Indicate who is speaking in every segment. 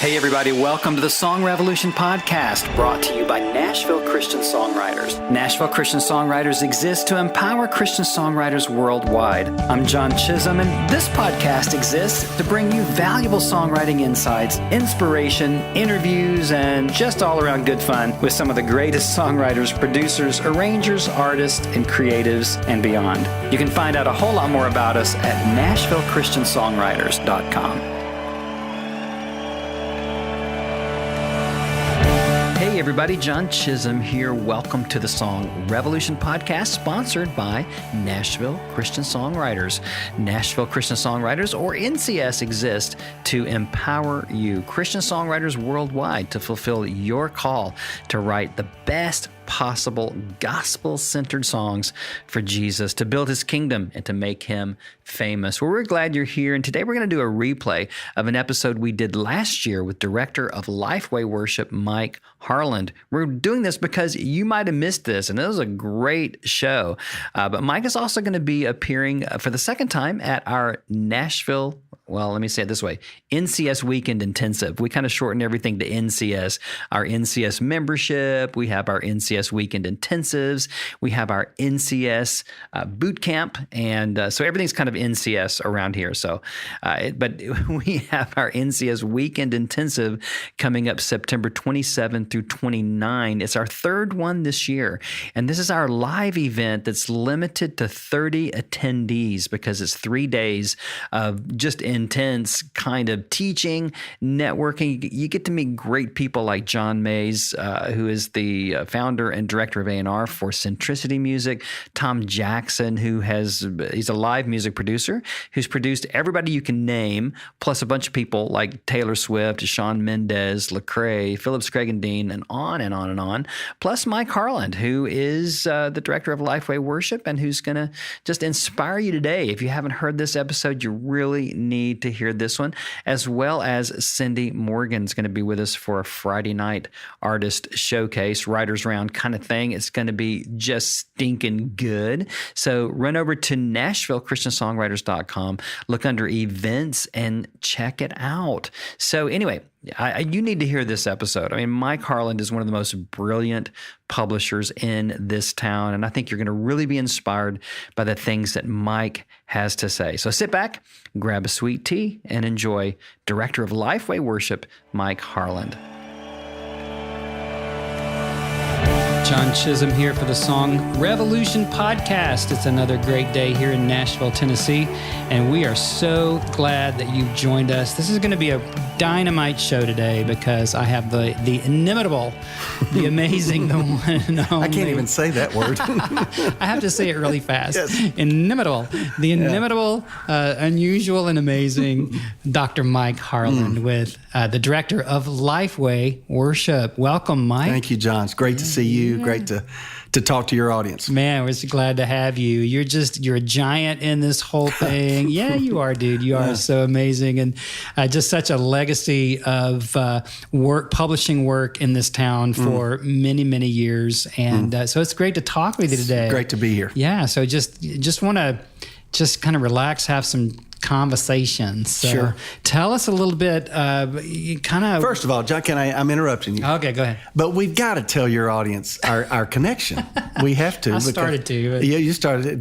Speaker 1: Hey everybody, welcome to the Song Revolution podcast, brought to you by Nashville Christian Songwriters. Nashville Christian Songwriters exists to empower Christian songwriters worldwide. I'm John Chisholm, and this podcast exists to bring you valuable songwriting insights, inspiration, interviews, and just all around good fun with some of the greatest songwriters, producers, arrangers, artists, and creatives, and beyond. You can find out a whole lot more about us at NashvilleChristianSongwriters.com. Hey everybody, John Chisholm here. Welcome to the Song Revolution podcast, sponsored by Nashville Christian Songwriters. Nashville Christian Songwriters, or NCS, exist to empower you, Christian songwriters worldwide, to fulfill your call to write the best possible gospel-centered songs for Jesus, to build his kingdom and to make him famous. Well, we're glad you're here, and today we're going to do a replay of an episode we did last year with Director of Lifeway Worship, Mike Harland. We're doing this because you might have missed this, and it was a great show. But Mike is also going to be appearing for the second time at our Nashville, well, let me say it this way, NCS Weekend Intensive. We kind of shorten everything to NCS. Our NCS membership, we have our NCS Weekend Intensives, we have our NCS Boot Camp, and so everything's kind of NCS around here. So, but we have our NCS Weekend Intensive coming up September 27 through 29. It's our third one this year, and this is our live event that's limited to 30 attendees because it's 3 days of just intense kind of teaching, networking. You get to meet great people like John Mays, who is the founder and director of A&R for Centricity Music. Tom Jackson, he's a live music producer who's produced everybody you can name, plus a bunch of people like Taylor Swift, Shawn Mendes, Lecrae, Phillips Craig and Dean, and on and on and on. Plus Mike Harland, who is the director of Lifeway Worship and who's going to just inspire you today. If you haven't heard this episode, you really need to hear this one, as well as Cindy Morgan's going to be with us for a Friday night artist showcase, writers round kind of thing. It's going to be just stinking good. So run over to NashvilleChristianSongwriters.com, look under events and check it out. So anyway, you need to hear this episode. I mean, Mike Harland is one of the most brilliant publishers in this town, and I think you're going to really be inspired by the things that Mike has to say. So sit back, grab a sweet tea, and enjoy Director of Lifeway Worship, Mike Harland. John Chisholm here for the Song Revolution podcast. It's another great day here in Nashville, Tennessee, and we are so glad that you've joined us. This is going to be a dynamite show today because I have the inimitable, the amazing, the one and only.
Speaker 2: I can't even say that word.
Speaker 1: I have to say it really fast.
Speaker 2: Yes.
Speaker 1: Inimitable, the inimitable, unusual, and amazing Dr. Mike Harland with the director of Lifeway Worship. Welcome, Mike.
Speaker 2: Thank you, John. It's great to see you. Great to talk to your audience.
Speaker 1: Man, we're so glad to have you. You're a giant in this whole thing. Yeah, you are, dude. You are so amazing. And just such a legacy of publishing work in this town for many, many years. And so it's great to talk with you today.
Speaker 2: It's great to be here.
Speaker 1: Yeah, so just want to just kind of relax, have some conversations. So
Speaker 2: sure.
Speaker 1: Tell us a little bit, kind of.
Speaker 2: First of all, John, I'm interrupting you.
Speaker 1: Okay, go ahead.
Speaker 2: But we've got to tell your audience our connection. We have to.
Speaker 1: I started to.
Speaker 2: Yeah, you started.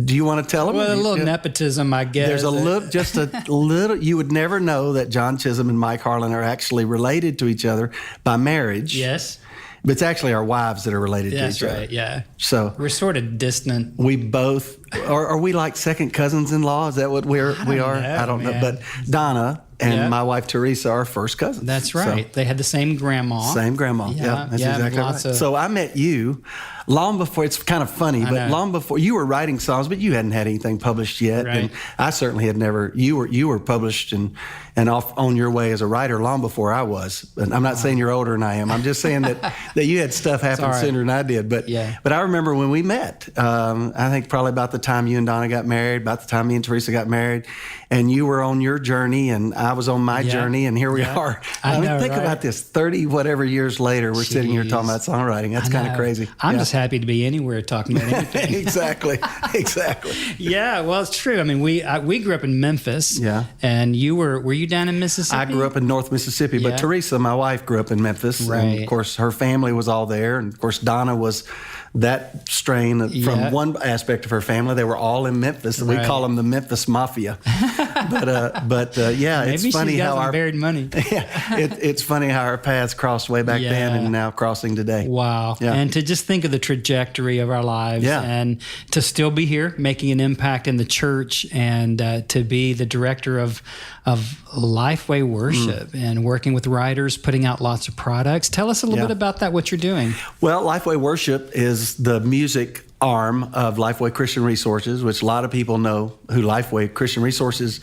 Speaker 2: Do you want to tell them?
Speaker 1: Well, a little nepotism, I guess.
Speaker 2: There's just a little. You would never know that John Chisholm and Mike Harland are actually related to each other by marriage.
Speaker 1: Yes.
Speaker 2: But it's actually our wives that are related to each other.
Speaker 1: That's right, yeah.
Speaker 2: So
Speaker 1: we're sort of distant.
Speaker 2: We both are we like second cousins-in-law? Is that what we are? I don't know. But Donna and my wife Teresa are first cousins.
Speaker 1: That's right. So, they had the same grandma.
Speaker 2: Same grandma. Yeah, that's exactly right. So I met you long before. It's kind of funny, but long before you were writing songs, but you hadn't had anything published yet,
Speaker 1: right.
Speaker 2: And I certainly had never. You were published and off on your way as a writer long before I was. And I'm not saying you're older than I am. I'm just saying that you had stuff happen sooner than I did. But I remember when we met. I think probably about the time you and Donna got married, about the time me and Teresa got married, and you were on your journey, and I was on my journey, and here we are. I mean, think about this: 30 whatever years later, we're sitting here talking about songwriting. That's kind of crazy.
Speaker 1: I'm just happy to be anywhere talking about anything.
Speaker 2: Exactly.
Speaker 1: Yeah, well, it's true. I mean, we grew up in Memphis.
Speaker 2: Yeah.
Speaker 1: And were you down in Mississippi?
Speaker 2: I grew up in North Mississippi, but Teresa, my wife, grew up in Memphis.
Speaker 1: Right.
Speaker 2: And of course, her family was all there, and of course, Donna was that strain from one aspect of her family. They were all in Memphis. We call them the Memphis Mafia. But
Speaker 1: maybe
Speaker 2: it's funny how our
Speaker 1: buried money.
Speaker 2: It's funny how our paths crossed way back then and now crossing today.
Speaker 1: Wow. Yeah. And to just think of the trajectory of our lives and to still be here making an impact in the church and to be the director of Lifeway Worship and working with writers, putting out lots of products. Tell us a little bit about that, what you're doing.
Speaker 2: Well, Lifeway Worship is the music arm of Lifeway Christian Resources, which a lot of people know who Lifeway Christian Resources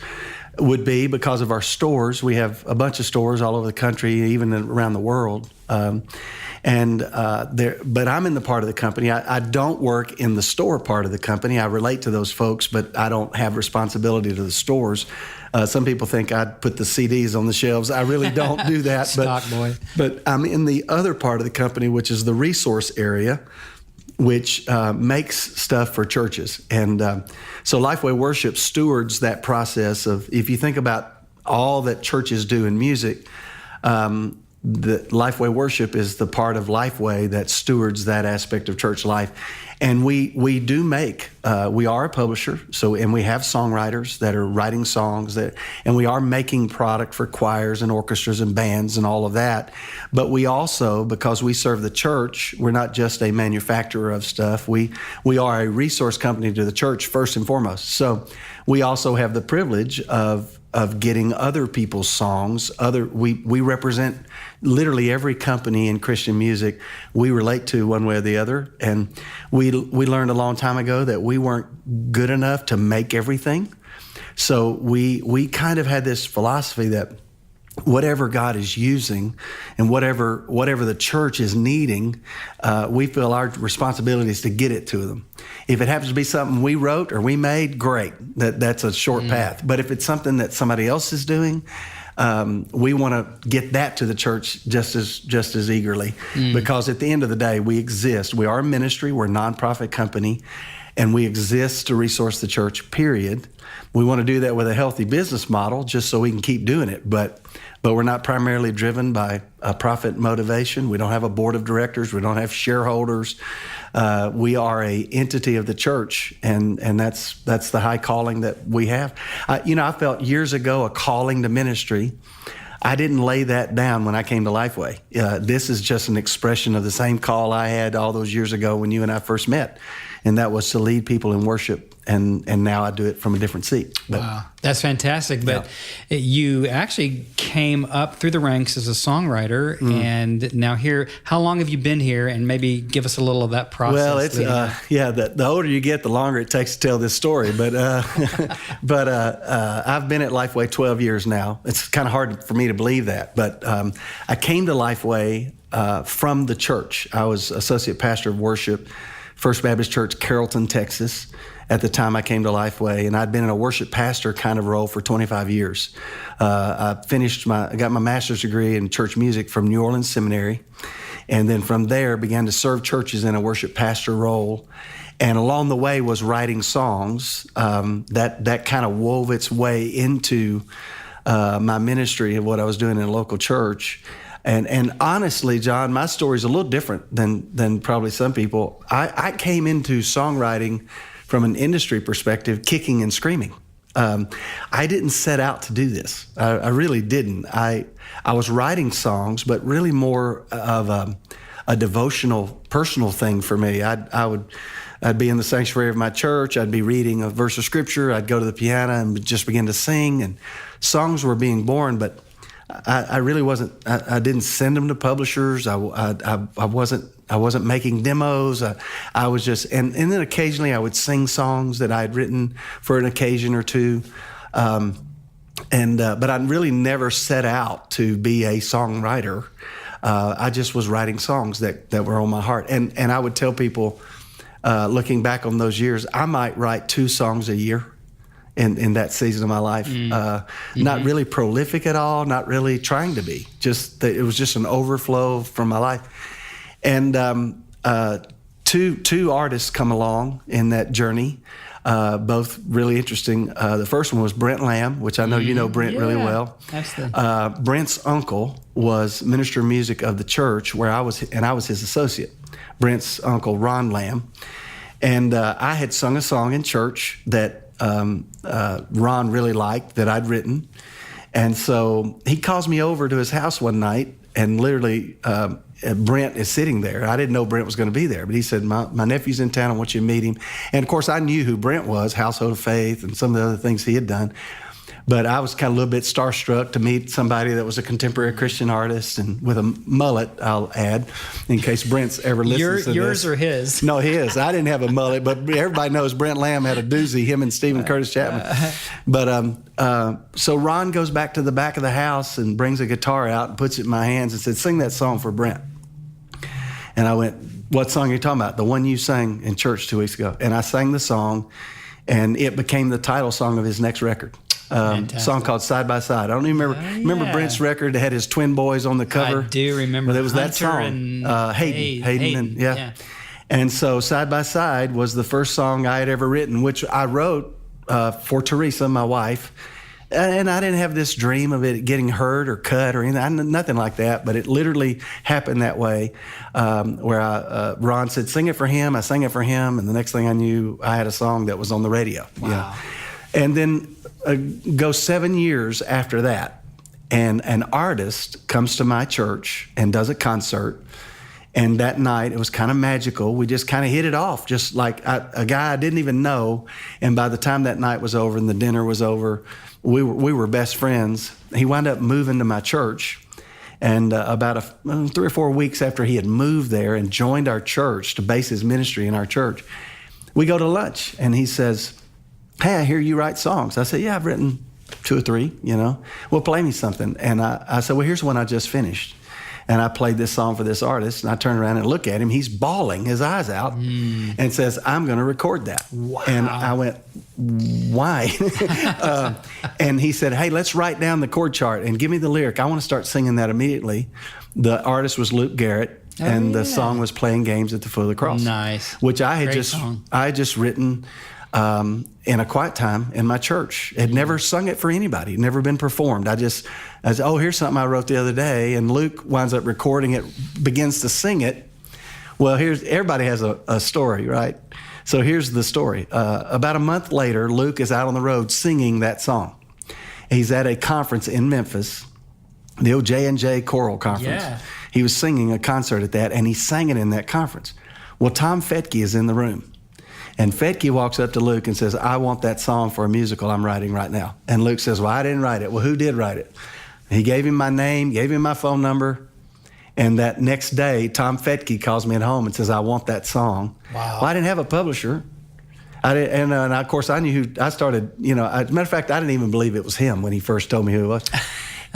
Speaker 2: would be because of our stores. We have a bunch of stores all over the country, even around the world. But I'm in the part of the company. I don't work in the store part of the company. I relate to those folks, but I don't have responsibility to the stores. Some people think I'd put the CDs on the shelves. I really don't do that.
Speaker 1: Stock boy.
Speaker 2: But I'm in the other part of the company, which is the resource area, which makes stuff for churches. And so Lifeway Worship stewards that process of, if you think about all that churches do in music, the Lifeway Worship is the part of Lifeway that stewards that aspect of church life. And we do make, we are a publisher, and we have songwriters that are writing songs, and we are making product for choirs and orchestras and bands and all of that. But we also, because we serve the church, we're not just a manufacturer of stuff. We are a resource company to the church first and foremost. So we also have the privilege of getting other people's songs. We represent literally every company in Christian music we relate to one way or the other. And we learned a long time ago that we weren't good enough to make everything. So we kind of had this philosophy that whatever God is using and whatever the church is needing, we feel our responsibility is to get it to them. If it happens to be something we wrote or we made, great. That's a short path. But if it's something that somebody else is doing, we want to get that to the church just as eagerly. Because at the end of the day, we exist. We are a ministry. We're a nonprofit company. And we exist to resource the church, period. We want to do that with a healthy business model just so we can keep doing it. But we're not primarily driven by a profit motivation. We don't have a board of directors. We don't have shareholders. We are a entity of the church, and that's the high calling that we have. I felt years ago a calling to ministry. I didn't lay that down when I came to Lifeway. This is just an expression of the same call I had all those years ago when you and I first met, and that was to lead people in worship. And now I do it from a different seat.
Speaker 1: Wow, that's fantastic. But you actually came up through the ranks as a songwriter, and now here. How long have you been here? And maybe give us a little of that process.
Speaker 2: Well, it's the older you get, the longer it takes to tell this story. But I've been at Lifeway 12 years now. It's kind of hard for me to believe that, but I came to Lifeway from the church. I was associate pastor of worship, First Baptist Church, Carrollton, Texas, at the time I came to Lifeway, and I'd been in a worship pastor kind of role for 25 years. I got my master's degree in church music from New Orleans Seminary, and then from there began to serve churches in a worship pastor role. And along the way was writing songs that kind of wove its way into my ministry of what I was doing in a local church. And honestly, John, my story is a little different than probably some people. I came into songwriting from an industry perspective, kicking and screaming. I didn't set out to do this. I really didn't. I was writing songs, but really more of a devotional, personal thing for me. I'd be in the sanctuary of my church. I'd be reading a verse of scripture. I'd go to the piano and just begin to sing, and songs were being born, but I really wasn't. I didn't send them to publishers. I wasn't making demos. I was just, and then occasionally I would sing songs that I had written for an occasion or two. But I really never set out to be a songwriter. I just was writing songs that were on my heart. And I would tell people, looking back on those years, I might write 2 songs a year. in that season of my life. Not really prolific at all, not really trying to be. It was just an overflow from my life. And two artists come along in that journey, both really interesting. The first one was Brent Lamb, which I know you know Brent really well.
Speaker 3: Absolutely.
Speaker 2: Brent's uncle was minister of music of the church where I was his associate. Brent's uncle, Ron Lamb. And I had sung a song in church that Ron really liked, that I'd written. And so he calls me over to his house one night, and literally Brent is sitting there. I didn't know Brent was going to be there, but he said, my nephew's in town, I want you to meet him. And of course, I knew who Brent was, Household of Faith, and some of the other things he had done. But I was kind of a little bit starstruck to meet somebody that was a contemporary Christian artist and with a mullet, I'll add, in case Brent's ever listens to this.
Speaker 3: Yours or his?
Speaker 2: No, his. I didn't have a mullet, but everybody knows Brent Lamb had a doozy, him and Stephen Curtis Chapman. But so Ron goes back to the back of the house and brings a guitar out and puts it in my hands and said, sing that song for Brent. And I went, what song are you talking about? The one you sang in church 2 weeks ago. And I sang the song, and it became the title song of his next record. Song called Side by Side. I don't even remember. Remember Brent's record that had his twin boys on the cover?
Speaker 3: I do remember.
Speaker 2: Well, there was that song. Hayden. And, and so Side by Side was the first song I had ever written, which I wrote for Teresa, my wife. And I didn't have this dream of it getting heard or cut or anything, nothing like that. But it literally happened that way, where Ron said, sing it for him. I sang it for him. And the next thing I knew, I had a song that was on the radio.
Speaker 3: Wow.
Speaker 2: You know? And then go 7 years after that, and an artist comes to my church and does a concert. And that night, it was kind of magical. We just kind of hit it off, just like a guy I didn't even know. And by the time that night was over and the dinner was over, we were best friends. He wound up moving to my church. And about 3 or 4 weeks after he had moved there and joined our church to base his ministry in our church, we go to lunch. And he says, hey, I hear you write songs. I said, yeah, I've written 2 or 3, you know. Well, play me something. And I said, well, here's one I just finished. And I played this song for this artist, and I turned around and look at him. He's bawling his eyes out and says, I'm going to record that.
Speaker 3: Wow.
Speaker 2: And I went, why? And he said, hey, let's write down the chord chart and give me the lyric. I want to start singing that immediately. The artist was Luke Garrett, and the song was Playing Games at the Foot of the Cross.
Speaker 3: Nice.
Speaker 2: Which I had
Speaker 3: Great
Speaker 2: just written in a quiet time in my church. Had never sung it for anybody, never been performed. I said, oh, here's something I wrote the other day. And Luke winds up recording it, begins to sing it. Well, everybody has a story, right? So here's the story. About a month later, Luke is out on the road singing that song. He's at a conference in Memphis, the old J&J Choral Conference.
Speaker 3: Yeah.
Speaker 2: He was singing a concert at that, and he sang it in that conference. Well, Tom Fetke is in the room. And Fetke walks up to Luke and says, I want that song for a musical I'm writing right now. And Luke says, well, I didn't write it. Well, who did write it? He gave him my name, gave him my phone number. And that next day, Tom Fetke calls me at home and says, I want that song.
Speaker 3: Wow.
Speaker 2: Well, I didn't have a publisher. And of course, I knew who I started, you know, as a matter of fact, I didn't even believe it was him when he first told me who it was.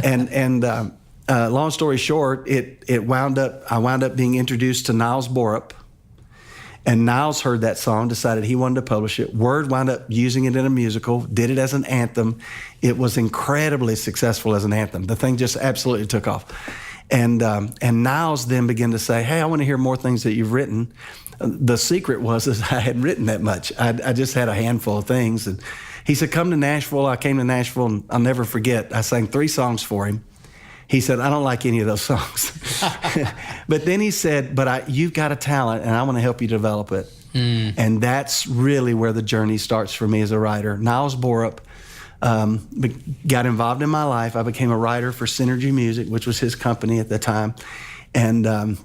Speaker 2: And long story short, I wound up being introduced to Niles Borup. And Niles heard that song, decided he wanted to publish it. Word wound up using it in a musical, did it as an anthem. It was incredibly successful as an anthem. The thing just absolutely took off. And Niles then began to say, hey, I want to hear more things that you've written. The secret was that I hadn't written that much. I just had a handful of things. And he said, come to Nashville. I came to Nashville, and I'll never forget, I sang 3 songs for him. He said, I don't like any of those songs. But then he said, you've got a talent, and I want to help you develop it. And that's really where the journey starts for me as a writer. Niles Borup got involved in my life. I became a writer for Synergy Music, which was his company at the time. And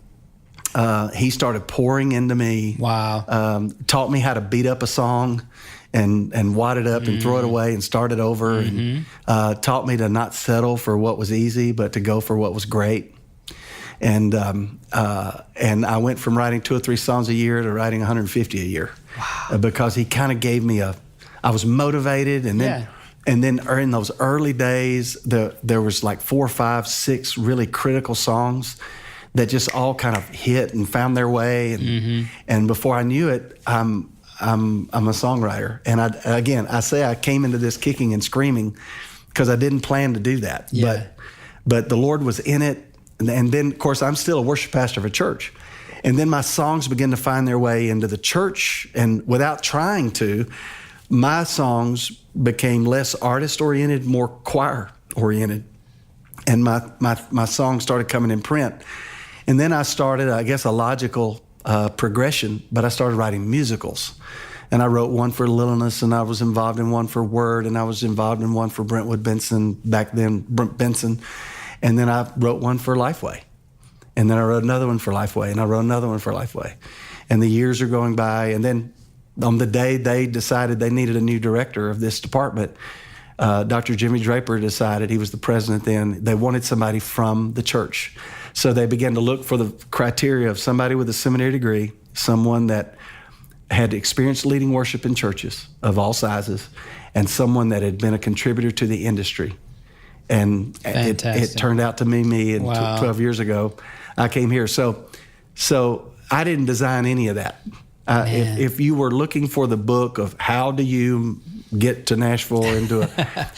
Speaker 2: he started pouring into me.
Speaker 3: Wow.
Speaker 2: Taught me how to beat up a song and wad it up and throw it away and start it over. And taught me to not settle for what was easy, but to go for what was great. And I went from writing 2 or 3 songs a year to writing 150 a year.
Speaker 3: Wow.
Speaker 2: Because he kind of gave me I was motivated, and then in those early days, there was like 4, 5, 6 really critical songs that just all kind of hit and found their way. And before I knew it, I'm a songwriter. And I say I came into this kicking and screaming because I didn't plan to do that.
Speaker 1: Yeah.
Speaker 2: But the Lord was in it. And then, of course, I'm still a worship pastor of a church. And then my songs begin to find their way into the church. And without trying to, my songs became less artist-oriented, more choir-oriented. And my songs started coming in print. And then I started, I guess, a logical progression, but I started writing musicals. And I wrote one for Littleness, and I was involved in one for Word, and I was involved in one for Brentwood Benson, back then, Brent Benson. And then I wrote one for Lifeway. And then I wrote another one for Lifeway, and I wrote another one for Lifeway. And the years are going by, and then on the day they decided they needed a new director of this department, Dr. Jimmy Draper decided, he was the president then, they wanted somebody from the church. So they began to look for the criteria of somebody with a seminary degree, someone that had experience leading worship in churches of all sizes, and someone that had been a contributor to the industry. And it turned out to be me. And 12 years ago, I came here. So I didn't design any of that. If you were looking for the book of how do you get to Nashville into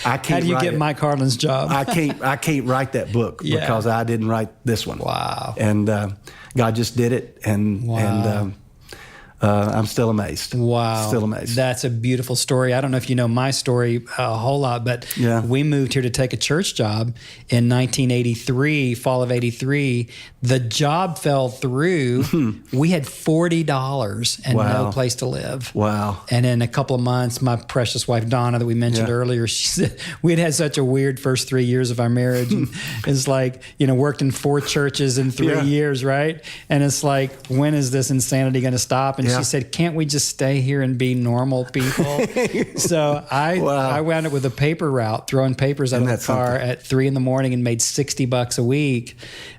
Speaker 2: I can't.
Speaker 1: How do you get Mike Harland's job?
Speaker 2: I can't write that book because I didn't write this one.
Speaker 1: Wow.
Speaker 2: And God just did it, and I'm still amazed.
Speaker 1: Wow.
Speaker 2: Still amazed.
Speaker 1: That's a beautiful story. I don't know if you know my story a whole lot, but we moved here to take a church job in 1983, fall of 83. The job fell through. We had $40 and no place to live.
Speaker 2: Wow.
Speaker 1: And in a couple of months, my precious wife, Donna, that we mentioned earlier, she said we had such a weird first 3 years of our marriage. And it's like, worked in 4 churches in 3 years, right? And it's like, when is this insanity going to stop? And she said, can't we just stay here and be normal people? So I wound up with a paper route, throwing papers out of the car at 3 a.m. and made $60 a week.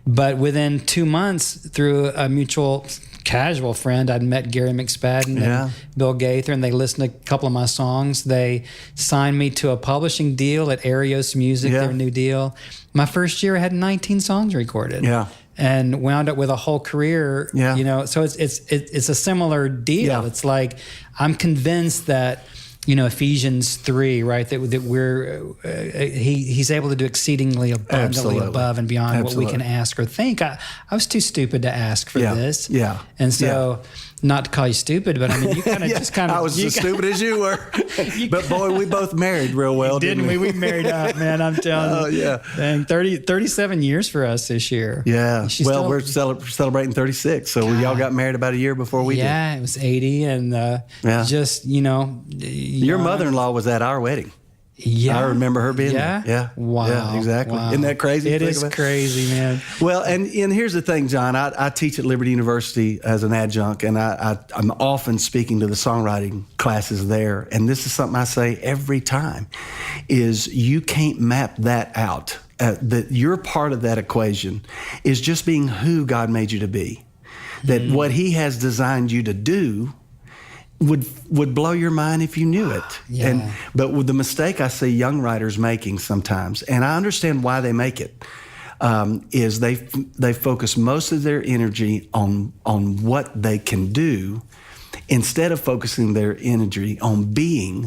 Speaker 1: But within 2 months, through a mutual casual friend, I'd met Gary McSpadden and Bill Gaither, and they listened to a couple of my songs. They signed me to a publishing deal at Arios Music, their new deal. My first year, I had 19 songs recorded. Yeah. And wound up with a whole career, So it's a similar deal. Yeah. It's like I'm convinced that Ephesians 3, right? That we're he's able to do exceedingly abundantly above and beyond what we can ask or think. I was too stupid to ask for this. Yeah. And so. Not to call you stupid, but I mean, you kind of just kind of...
Speaker 2: I was as stupid as you were. But boy, we both married real well, didn't we?
Speaker 1: We married up, man, I'm telling you.
Speaker 2: Oh, yeah.
Speaker 1: Dang, 37 years for us this year.
Speaker 2: Yeah. We're celebrating 36, so y'all got married about a year before we did.
Speaker 1: Yeah, it was 80, and just,
Speaker 2: Your mother-in-law was at our wedding. Yeah. I remember her being there. Yeah. Wow. Yeah, exactly. Wow. Isn't that crazy?
Speaker 1: It is crazy, man.
Speaker 2: Well, and here's the thing, John. I teach at Liberty University as an adjunct, and I'm often speaking to the songwriting classes there. And this is something I say every time, is you can't map that out. That your part of that equation is just being who God made you to be. That what He has designed you to do would blow your mind if you knew it. But with the mistake I see young writers making sometimes, and I understand why they make it, is they focus most of their energy on what they can do instead of focusing their energy on being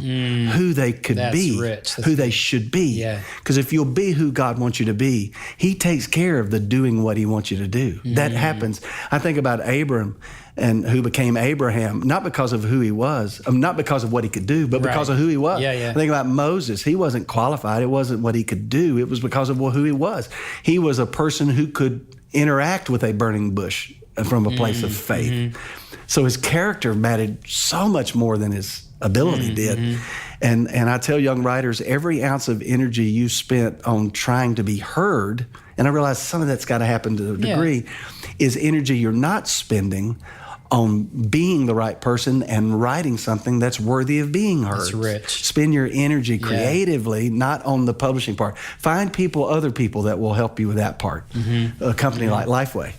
Speaker 2: who they could be, who they should be. Because if you'll be who God wants you to be, He takes care of the doing what He wants you to do. That happens. I think about Abram, and who became Abraham, not because of who he was, not because of what he could do, but because of who he was. I think about Moses. He wasn't qualified. It wasn't what he could do. It was because of who he was. He was a person who could interact with a burning bush from a place of faith. So his character mattered so much more than his ability did. And I tell young writers, every ounce of energy you spent on trying to be heard, and I realize some of that's got to happen to a degree, is energy you're not spending on being the right person and writing something that's worthy of being heard.
Speaker 1: That's rich.
Speaker 2: Spend your energy creatively, not on the publishing part. Find other people that will help you with that part. A company like Lifeway.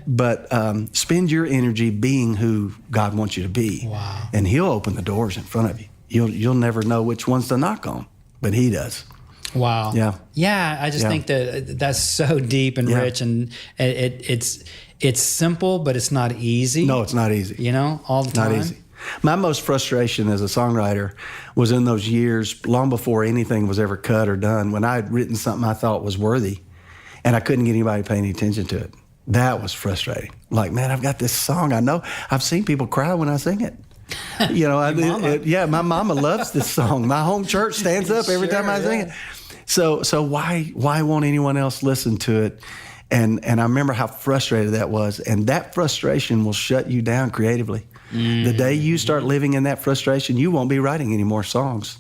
Speaker 2: But spend your energy being who God wants you to be.
Speaker 1: Wow.
Speaker 2: And He'll open the doors in front of you. You'll never know which ones to knock on, but He does.
Speaker 1: Wow. Yeah. I just think that that's so deep and rich, and it's simple, but it's not easy.
Speaker 2: No, it's not easy.
Speaker 1: You know, all the time.
Speaker 2: Not easy. My most frustration as a songwriter was in those years, long before anything was ever cut or done, when I had written something I thought was worthy, and I couldn't get anybody to pay any attention to it. That was frustrating. Like, man, I've got this song. I know. I've seen people cry when I sing it. You know, my mama loves this song. My home church stands up every time I sing it. So why won't anyone else listen to it? And I remember how frustrated that was. And that frustration will shut you down creatively. The day you start living in that frustration, you won't be writing any more songs.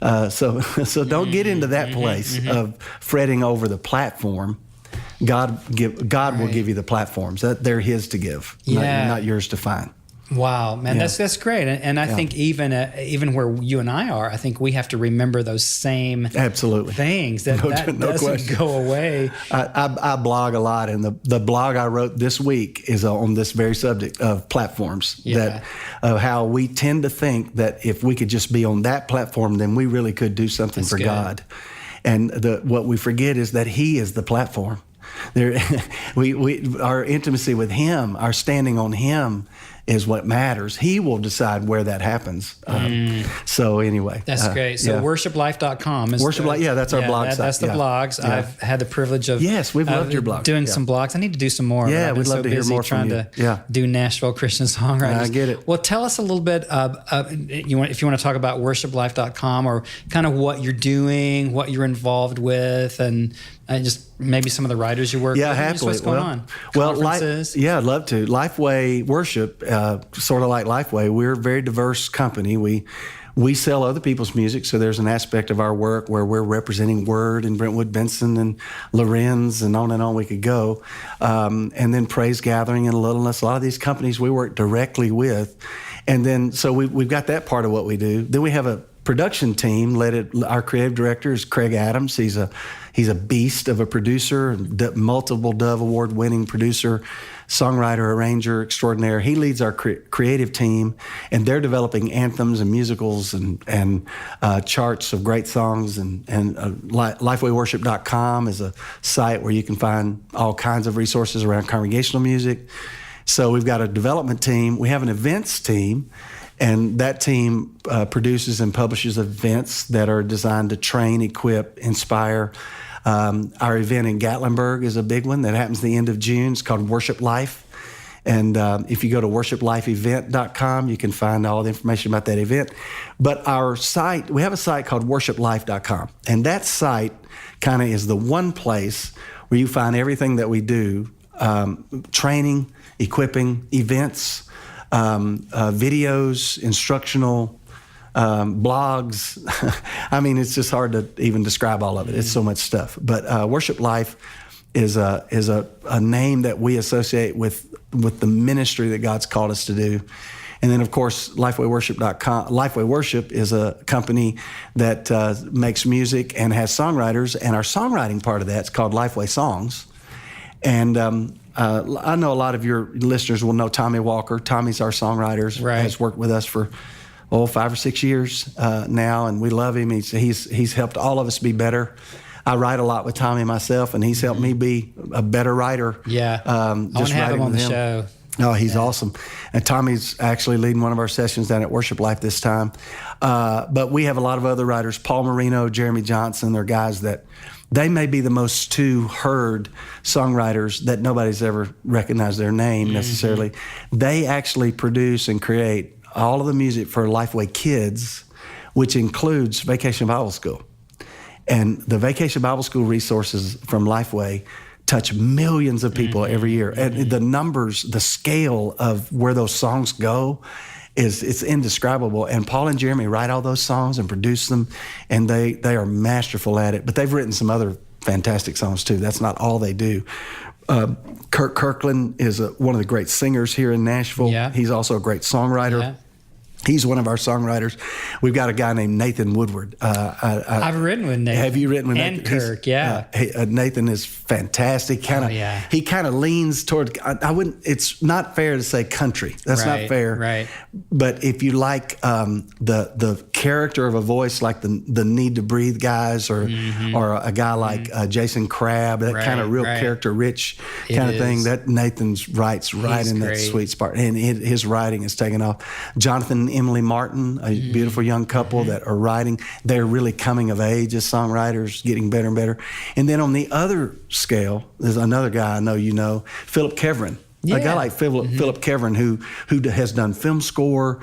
Speaker 2: So don't get into that place of fretting over the platform. God will give you the platforms. They're His to give, not yours to find.
Speaker 1: Wow, man, that's great. And I think even where you and I are, I think we have to remember those same things. That doesn't question. Go away.
Speaker 2: I blog a lot, and the blog I wrote this week is on this very subject of platforms. Of how we tend to think that if we could just be on that platform, then we really could do something for God. And what we forget is that He is the platform. Our intimacy with Him, our standing on Him, is what matters. He will decide where that happens. So anyway.
Speaker 1: That's great. So worshiplife.com is
Speaker 2: that's our blog site.
Speaker 1: That's the blogs. Yeah. I've had the privilege of
Speaker 2: we've loved your blog.
Speaker 1: Doing some blogs. I need to do some more.
Speaker 2: Yeah, we'd love to hear more
Speaker 1: from you. Trying to do Nashville Christian songwriters.
Speaker 2: I get it.
Speaker 1: Well, tell us a little bit if you want to talk about worshiplife.com or kind of what you're doing, what you're involved with, and just maybe some of the writers you work with.
Speaker 2: Happily.
Speaker 1: What's going on?
Speaker 2: Conferences? I'd love to. Lifeway Worship, sort of like Lifeway, we're a very diverse company. We sell other people's music, so there's an aspect of our work where we're representing Word and Brentwood Benson and Lorenz and on we could go. And then Praise Gathering and Littleness. A lot of these companies we work directly with. And then, so we've got that part of what we do. Then we have a production team. Our creative director is Craig Adams. He's a beast of a producer, multiple Dove Award-winning producer, songwriter, arranger extraordinaire. He leads our creative team, and they're developing anthems and musicals and charts of great songs. And LifewayWorship.com is a site where you can find all kinds of resources around congregational music. So we've got a development team. We have an events team. And that team produces and publishes events that are designed to train, equip, inspire. Our event in Gatlinburg is a big one that happens the end of June. It's called Worship Life. And if you go to worshiplifeevent.com, you can find all the information about that event. But our site, we have a site called worshiplife.com. And that site kind of is the one place where you find everything that we do, training, equipping, events, videos, instructional, blogs. I mean, it's just hard to even describe all of it. It's so much stuff. But Worship Life is a name that we associate with the ministry that God's called us to do. And then, of course, LifewayWorship.com. Lifeway Worship is a company that makes music and has songwriters, and our songwriting part of that's called Lifeway Songs. And I know a lot of your listeners will know Tommy Walker. Tommy's our songwriter.
Speaker 1: Right.
Speaker 2: Has worked with us for 5 or 6 years now, and we love him. He's helped all of us be better. I write a lot with Tommy myself, and he's helped me be a better writer.
Speaker 1: Yeah, I want to have him on the show.
Speaker 2: Oh, he's awesome. And Tommy's actually leading one of our sessions down at Worship Life this time. But we have a lot of other writers, Paul Marino, Jeremy Johnson. They're guys that they may be the most heard songwriters that nobody's ever recognized their name necessarily. They actually produce and create all of the music for Lifeway Kids, which includes Vacation Bible School. And the Vacation Bible School resources from Lifeway touch millions of people every year. And the numbers, the scale of where those songs go, it's indescribable. And Paul and Jeremy write all those songs and produce them, and they are masterful at it. But they've written some other fantastic songs too. That's not all they do. Kirk Kirkland is one of the great singers here in Nashville.
Speaker 1: Yeah.
Speaker 2: He's also a great songwriter. He's one of our songwriters. We've got a guy named Nathan Woodward.
Speaker 3: I've written with Nathan.
Speaker 2: Have you written with
Speaker 3: Nathan? And Kirk, yeah.
Speaker 2: Nathan is fantastic. He kind of leans toward. I wouldn't. It's not fair to say country. That's not fair.
Speaker 3: Right.
Speaker 2: But if you like the character of a voice, like the Need to Breathe guys, or a guy like Jason Crabb, that kind of real character rich kind of thing, that Nathan's writes right in that sweet spot, and his writing is taken off. Jonathan and Emily Martin, a beautiful young couple that are writing. They're really coming of age as songwriters, getting better and better. And then on the other scale, there's another guy I know you know, Philip Keverin. A guy like Philip Keverin, who has done film score.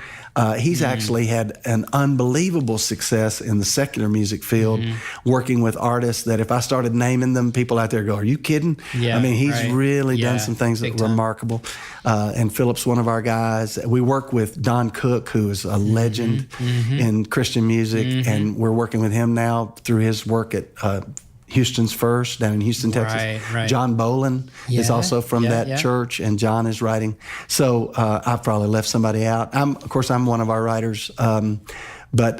Speaker 2: He's actually had an unbelievable success in the secular music field, working with artists that if I started naming them, people out there go, "Are you kidding?"
Speaker 3: Yeah,
Speaker 2: I mean, he's really done some things that are remarkable. And Philip's one of our guys. We work with Don Cook, who is a legend in Christian music, and we're working with him now through his work at Houston's First down in Houston, Texas.
Speaker 3: Right.
Speaker 2: John Bolin is also from that church, and John is writing. So I've probably left somebody out. Of course, I'm one of our writers, but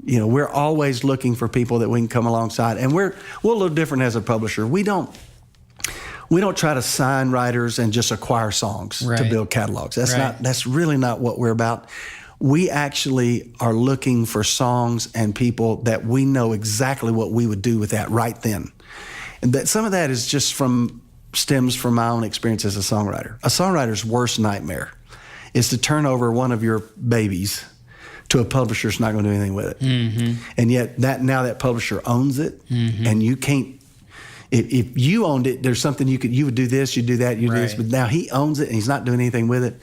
Speaker 2: we're always looking for people that we can come alongside. And we're a little different as a publisher. We don't try to sign writers and just acquire songs to build catalogs. That's really not what we're about. We actually are looking for songs and people that we know exactly what we would do with that right then. And that some of that is just stems from my own experience as a songwriter. A songwriter's worst nightmare is to turn over one of your babies to a publisher that's not going to do anything with it. And yet that publisher owns it, and you can't. If you owned it, there's something you would do this, you do that, you do this, but now he owns it and he's not doing anything with it.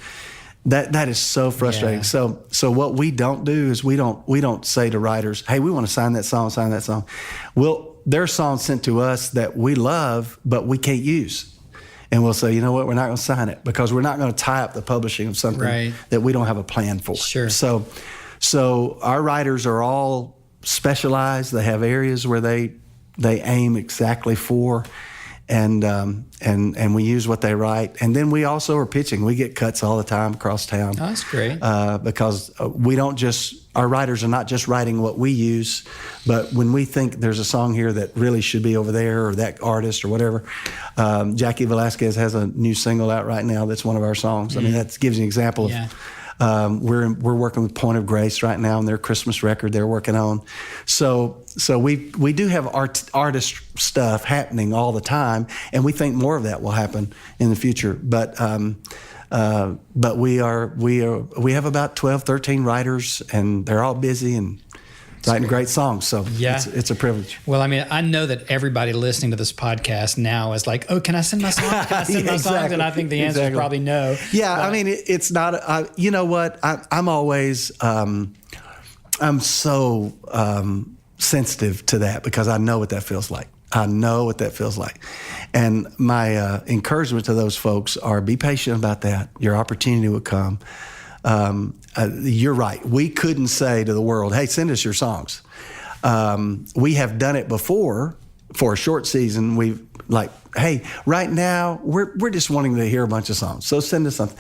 Speaker 2: That is so frustrating.
Speaker 3: Yeah.
Speaker 2: So what we don't do is we don't say to writers, "Hey, we want to sign that song." There are songs sent to us that we love, but we can't use. And we'll say, "You know what, we're not going to sign it because we're not going to tie up the publishing of something that we don't have a plan for."
Speaker 3: Sure.
Speaker 2: So our writers are all specialized. They have areas where they aim exactly for. And we use what they write. And then we also are pitching. We get cuts all the time across town.
Speaker 3: Oh, that's great.
Speaker 2: Because our writers are not just writing what we use, but when we think there's a song here that really should be over there, or that artist or whatever. Jackie Velasquez has a new single out right now that's one of our songs. I mean, that gives you an example of. We're working with Point of Grace right now on their Christmas record they're working on. So we do have artist stuff happening all the time, and we think more of that will happen in the future. But we have about 12, 13 writers, and they're all busy and writing great songs. So it's a privilege.
Speaker 3: Well, I mean, I know that everybody listening to this podcast now is like, "Oh, can I send my songs? Can I send my songs?" And I think the answer is probably no.
Speaker 2: Yeah, but I mean, it's not. You know what? I'm always. I'm so sensitive to that because I know what that feels like. And my encouragement to those folks are: be patient about that. Your opportunity will come. You're right. We couldn't say to the world, "Hey, send us your songs." We have done it before for a short season. We've like, "Hey, right now we're just wanting to hear a bunch of songs, so send us something."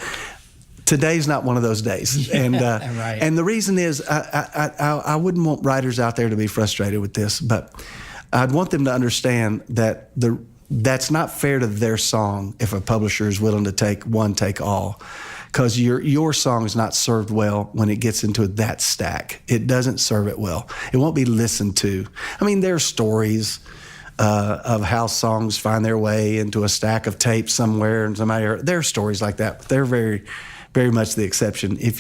Speaker 2: Today's not one of those days, and and the reason is I wouldn't want writers out there to be frustrated with this, but I'd want them to understand that that's not fair to their song if a publisher is willing to take all. Because your song is not served well when it gets into that stack. It doesn't serve it well. It won't be listened to. I mean, there are stories of how songs find their way into a stack of tapes somewhere, and there are stories like that. But they're very, very much the exception. If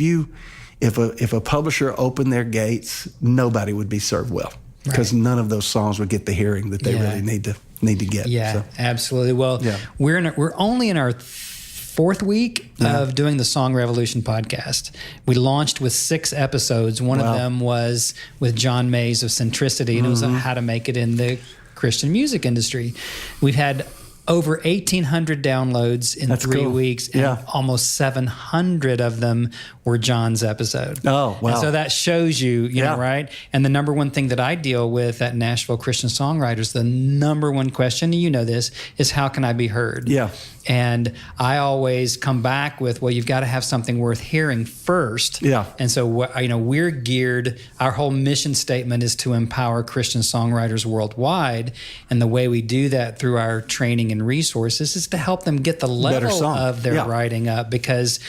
Speaker 2: a publisher opened their gates, nobody would be served well because none of those songs would get the hearing that they really need to get.
Speaker 3: Yeah, absolutely. Well, we're only in our fourth week of doing the Song Revolution podcast. We launched with 6 episodes. One of them was with John Mays of Centricity, and it was on how to make it in the Christian music industry. We've had over 1,800 downloads in
Speaker 2: That's
Speaker 3: 3
Speaker 2: cool.
Speaker 3: weeks, and almost 700 of them were John's episode.
Speaker 2: Oh, wow.
Speaker 3: And so that shows you know, right? And the number one thing that I deal with at Nashville Christian Songwriters, the number one question, and you know this, is how can I be heard?
Speaker 2: Yeah.
Speaker 3: And I always come back with, well, you've got to have something worth hearing first.
Speaker 2: Yeah.
Speaker 3: And so, we're geared, our whole mission statement is to empower Christian songwriters worldwide. And the way we do that through our training and resources is to help them get the level of their writing up, because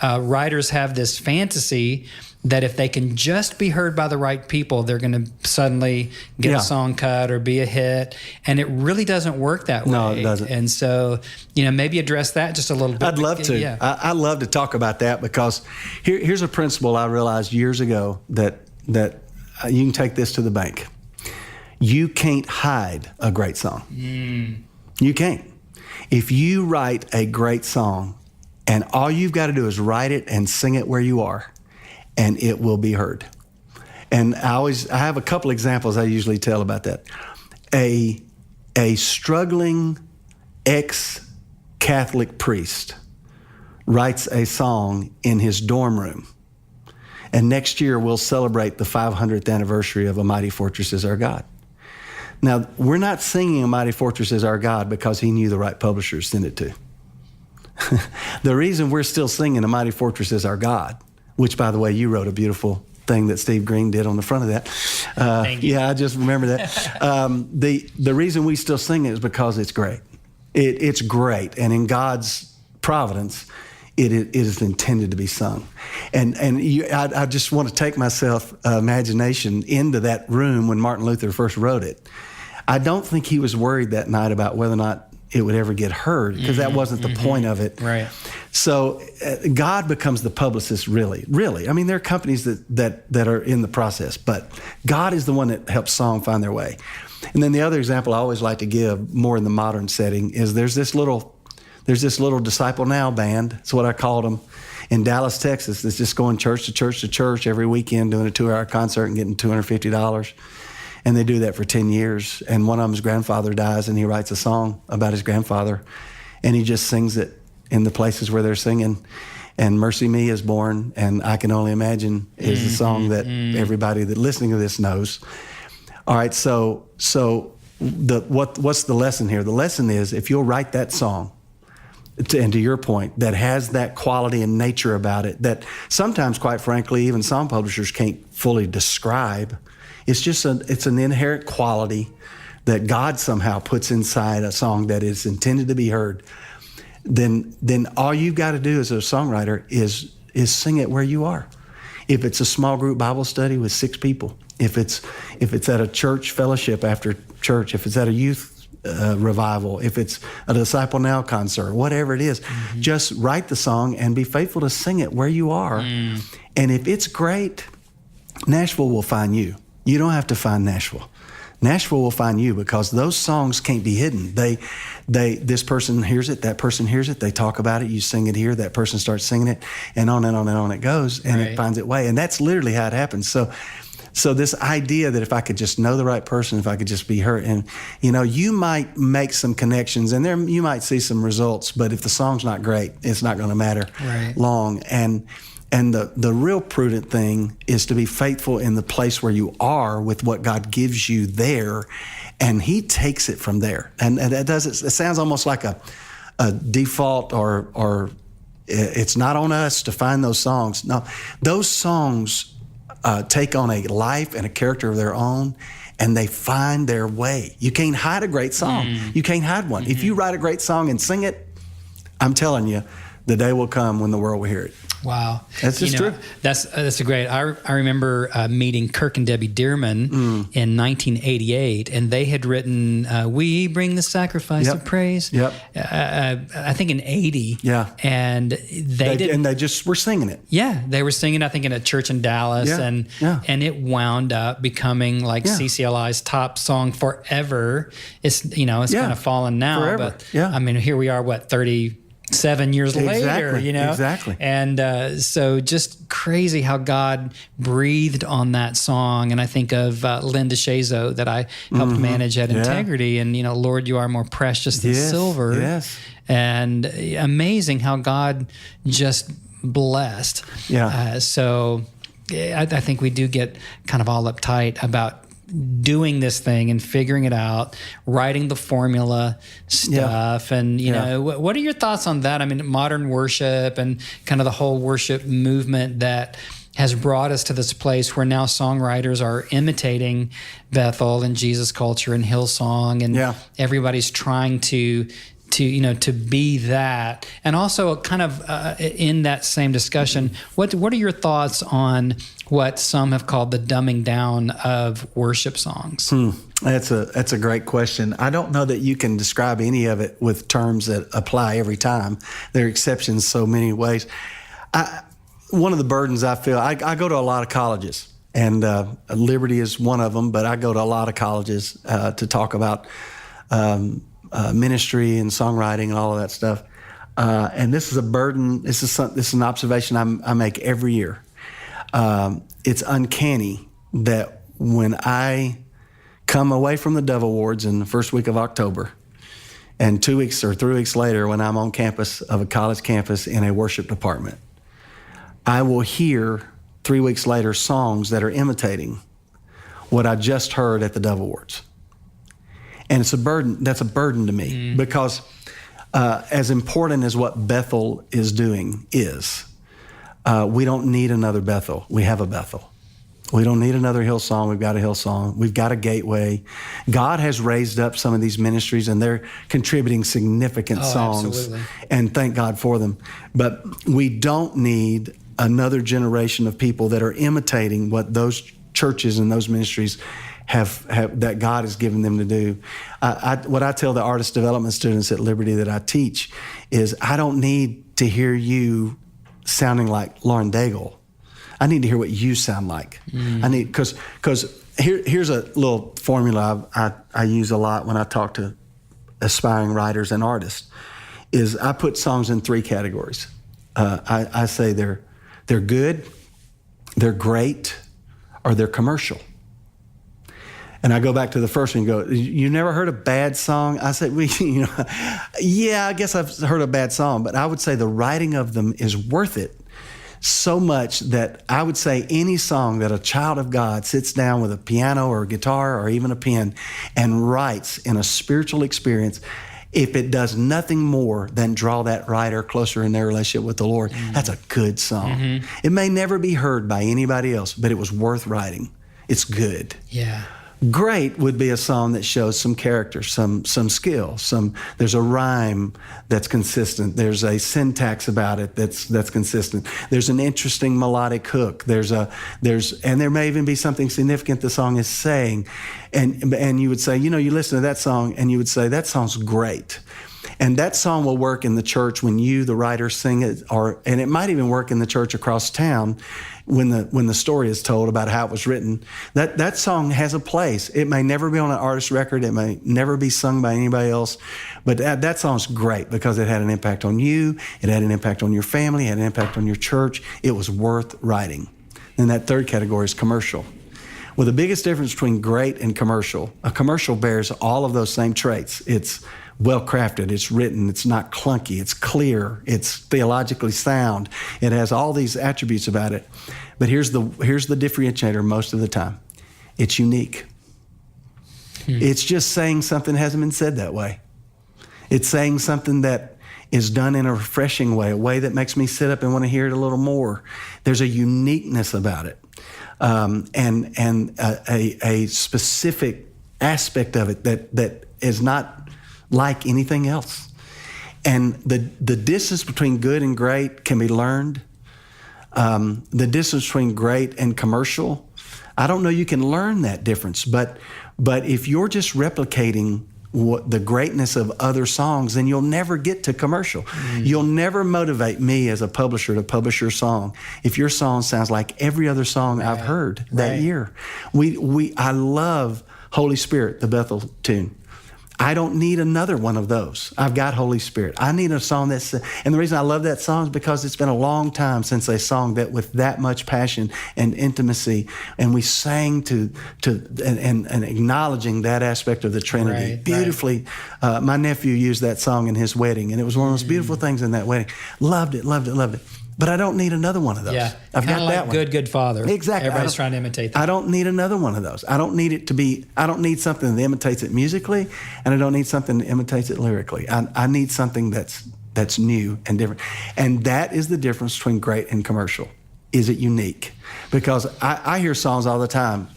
Speaker 3: writers have this fantasy that if they can just be heard by the right people, they're going to suddenly get a song cut or be a hit. And it really doesn't work that way.
Speaker 2: No, it doesn't.
Speaker 3: And so, maybe address that just a little bit.
Speaker 2: I'd love to.
Speaker 3: Yeah.
Speaker 2: I love to talk about that, because here's a principle I realized years ago that you can take this to the bank. You can't hide a great song. You can't. If you write a great song and all you've got to do is write it and sing it where you are, and it will be heard. And I have a couple examples I usually tell about that. A struggling ex-Catholic priest writes a song in his dorm room, and next year we'll celebrate the 500th anniversary of A Mighty Fortress Is Our God. Now, we're not singing A Mighty Fortress Is Our God because he knew the right publisher to send it to. The reason we're still singing A Mighty Fortress Is Our God, which, by the way, you wrote a beautiful thing that Steve Green did on the front of that.
Speaker 3: Thank you.
Speaker 2: Yeah, I just remember that. The reason we still sing it is because it's great. It's great, and in God's providence, it is intended to be sung. And I just want to take myself imagination into that room when Martin Luther first wrote it. I don't think he was worried that night about whether or not it would ever get heard, because that wasn't the point of it.
Speaker 3: Right.
Speaker 2: So God becomes the publicist, really. I mean, there are companies that are in the process, but God is the one that helps song find their way. And then the other example I always like to give, more in the modern setting, is there's this little Disciple Now band. That's what I called them, in Dallas, Texas. That's just going church to church to church every weekend, doing a 2-hour concert and getting $250. And they do that for 10 years. And one of them's grandfather dies, and he writes a song about his grandfather, and he just sings it in the places where they're singing. And Mercy Me is born, and I Can Only Imagine is the song that everybody that listening to this knows. All right, so what's the lesson here? The lesson is, if you'll write that song, and to your point, that has that quality and nature about it that sometimes, quite frankly, even song publishers can't fully describe. It's just it's an inherent quality that God somehow puts inside a song that is intended to be heard. Then all you've got to do as a songwriter is sing it where you are. If it's a small group Bible study with 6 people, if it's at a church fellowship after church, if it's at a youth revival, if it's a Disciple Now concert, whatever it is, just write the song and be faithful to sing it where you are. And if it's great, Nashville will find you. You don't have to find Nashville. Nashville will find you, because those songs can't be hidden. This person hears it, that person hears it, they talk about it, you sing it here, that person starts singing it, and on and on and on it goes, and it finds its way. And that's literally how it happens. So this idea that if I could just know the right person, if I could just be heard, and you might make some connections, and there you might see some results, but if the song's not great, it's not going to matter long. And the real prudent thing is to be faithful in the place where you are with what God gives you there, and he takes it from there. And it sounds almost like a default, or it's not on us to find those songs. No, those songs take on a life and a character of their own, and they find their way. You can't hide a great song. You can't hide one. If you write a great song and sing it, I'm telling you, the day will come when the world will hear it.
Speaker 3: Wow.
Speaker 2: That's just true.
Speaker 3: That's a great. I remember meeting Kirk and Debbie Dearman in 1988, and they had written "We Bring the Sacrifice of Praise." I think in 80.
Speaker 2: Yeah.
Speaker 3: And they
Speaker 2: just were singing it.
Speaker 3: Yeah, they were singing, I think, in a church in Dallas, and it wound up becoming like CCLI's top song forever. It's kind of fallen now,
Speaker 2: forever.
Speaker 3: but I mean, here we are, 30 7 years later, you know?
Speaker 2: Exactly.
Speaker 3: And so just crazy how God breathed on that song. And I think of Linda Shazo that I helped manage at Integrity. And, you know, Lord, you are more precious than silver.
Speaker 2: Yes.
Speaker 3: And amazing how God just blessed.
Speaker 2: Yeah.
Speaker 3: So I think we do get kind of all uptight about doing this thing and figuring it out, writing the formula stuff. And, you know, what are your thoughts on that? I mean, modern worship and kind of the whole worship movement that has brought us to this place where now songwriters are imitating Bethel and Jesus Culture and Hillsong, and everybody's trying to be that. And also kind of in that same discussion, what are your thoughts on what some have called the dumbing down of worship songs?
Speaker 2: That's a great question. I don't know that you can describe any of it with terms that apply every time. There are exceptions so many ways. One of the burdens I feel, I go to a lot of colleges, and Liberty is one of them, but I go to a lot of colleges to talk about ministry and songwriting and all of that stuff. And this is a burden. This is an observation I make every year. It's uncanny that when I come away from the Dove Awards in the first week of October, and 2 weeks or 3 weeks later when I'm on campus of a college campus in a worship department, I will hear 3 weeks later songs that are imitating what I just heard at the Dove Awards. And it's a burden. That's a burden to me because as important as what Bethel is doing is, we don't need another Bethel. We have a Bethel. We don't need another Hillsong. We've got a Hillsong. We've got a Gateway. God has raised up some of these ministries, and they're contributing significant songs.
Speaker 3: Absolutely.
Speaker 2: And thank God for them. But we don't need another generation of people that are imitating what those churches and those ministries have that God has given them to do. What I tell the artist development students at Liberty that I teach is, I don't need to hear you sounding like Lauren Daigle. I need to hear what you sound like. I need, because here's a little formula I use a lot when I talk to aspiring writers and artists, is I put songs in 3 categories. I say they're good, they're great, or they're commercial. And I go back to the first one and go, you never heard a bad song? I said, yeah, I guess I've heard a bad song, but I would say the writing of them is worth it so much that I would say any song that a child of God sits down with a piano or a guitar or even a pen and writes in a spiritual experience, if it does nothing more than draw that writer closer in their relationship with the Lord, that's a good song. It may never be heard by anybody else, but it was worth writing. It's good.
Speaker 3: Yeah.
Speaker 2: Great would be a song that shows some character, some skill, there's a rhyme that's consistent. There's a syntax about it that's consistent. There's an interesting melodic hook. And there may even be something significant the song is saying. And you would say, you listen to that song and you would say, that song's great. And that song will work in the church when you, the writer, sing it, and it might even work in the church across town when the story is told about how it was written. That song has a place. It may never be on an artist record. It may never be sung by anybody else. But that song's great because it had an impact on you. It had an impact on your family. It had an impact on your church. It was worth writing. And that third category is commercial. Well, the biggest difference between great and commercial, a commercial bears all of those same traits. It's well-crafted, it's written, it's not clunky, it's clear, it's theologically sound. It has all these attributes about it. But here's the differentiator most of the time. It's unique. It's just saying something that hasn't been said that way. It's saying something that is done in a refreshing way, a way that makes me sit up and want to hear it a little more. There's a uniqueness about it. And a specific aspect of it that is not like anything else. And the distance between good and great can be learned. The distance between great and commercial, I don't know you can learn that difference, but if you're just replicating the greatness of other songs, then you'll never get to commercial. You'll never motivate me as a publisher to publish your song if your song sounds like every other song I've heard that year. I love Holy Spirit, the Bethel tune. I don't need another one of those. I've got Holy Spirit. I need a song and the reason I love that song is because it's been a long time since they sang that with that much passion and intimacy, and we sang to and acknowledging that aspect of the Trinity beautifully. Right. My nephew used that song in his wedding, and it was one of the most beautiful things in that wedding. Loved it. But I don't need another one of those.
Speaker 3: Yeah,
Speaker 2: I've got
Speaker 3: like
Speaker 2: that one.
Speaker 3: Good Father.
Speaker 2: Exactly.
Speaker 3: Everybody's trying to imitate that.
Speaker 2: I don't need another one of those. I don't need something that imitates it musically, and I don't need something that imitates it lyrically. I need something that's new and different. And that is the difference between great and commercial. Is it unique? Because I hear songs all the time,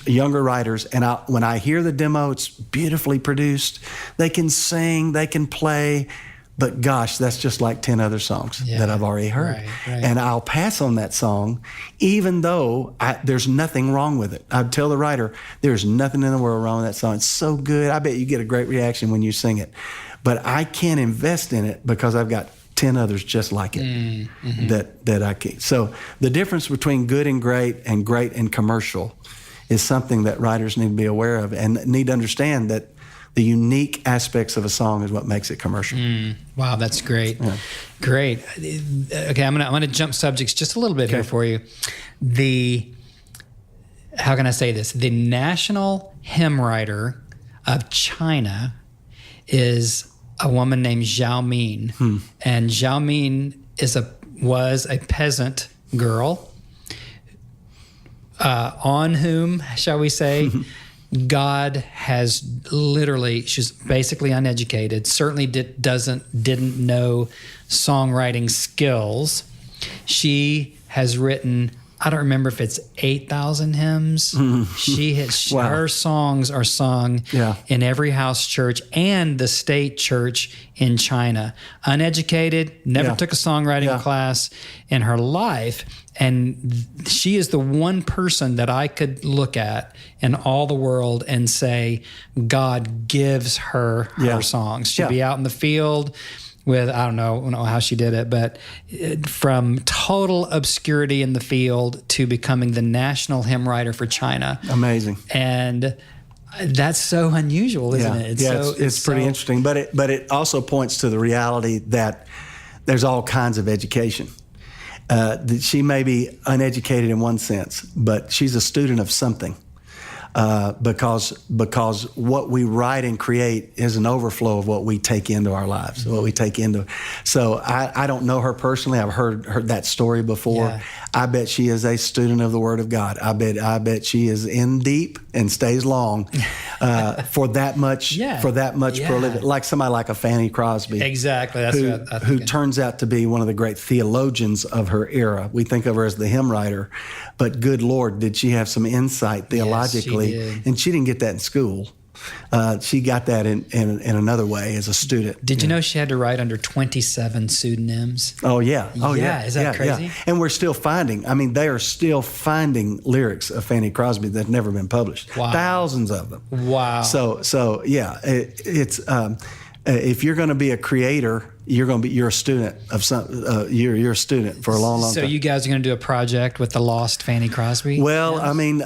Speaker 2: younger writers, and when I hear the demo, it's beautifully produced. They can sing, they can play, but gosh, that's just like 10 other songs that I've already heard. Right. And I'll pass on that song, even though there's nothing wrong with it. I'd tell the writer, there's nothing in the world wrong with that song. It's so good. I bet you get a great reaction when you sing it. But I can't invest in it because I've got 10 others just like it that I can. So the difference between good and great and commercial is something that writers need to be aware of and need to understand that the unique aspects of a song is what makes it commercial.
Speaker 3: Wow, that's great. Yeah. Great. Okay, I'm gonna jump subjects just a little bit here for you. How can I say this? The national hymn writer of China is a woman named Zhao Min. And Zhao Min was a peasant girl on whom, shall we say, God has literally, she's basically uneducated, certainly didn't know songwriting skills. She has written, I don't remember if it's 8,000 hymns. Her songs are sung in every house church and the state church in China. Uneducated, never took a songwriting class in her life. And she is the one person that I could look at in all the world and say, God gives her songs. She'd be out in the field with, I don't know how she did it, but from total obscurity in the field to becoming the national hymn writer for China.
Speaker 2: Amazing.
Speaker 3: And that's so unusual, isn't it?
Speaker 2: It's pretty interesting. But it also points to the reality that there's all kinds of education. She may be uneducated in one sense, but she's a student of something. Because what we write and create is an overflow of what we take into our lives, what we take into. So I don't know her personally. I've heard that story before. Yeah. I bet she is a student of the Word of God. I bet she is in deep and stays long for that much prolific, like somebody like a Fanny Crosby.
Speaker 3: Exactly. That's
Speaker 2: who turns out to be one of the great theologians of her era. We think of her as the hymn writer, but good Lord, did she have some insight theologically? Yes, and she didn't get that in school. She got that in another way as a student.
Speaker 3: Did you know she had to write under 27 pseudonyms?
Speaker 2: Oh, yeah.
Speaker 3: Is that crazy?
Speaker 2: Yeah. And we're still they are still finding lyrics of Fanny Crosby that have never been published. Wow. Thousands of them.
Speaker 3: Wow.
Speaker 2: So it's if you're going to be a creator, you're a student of some. You're a student for a long time.
Speaker 3: So you guys are going to do a project with the lost Fanny Crosby?
Speaker 2: Well, yes. I mean,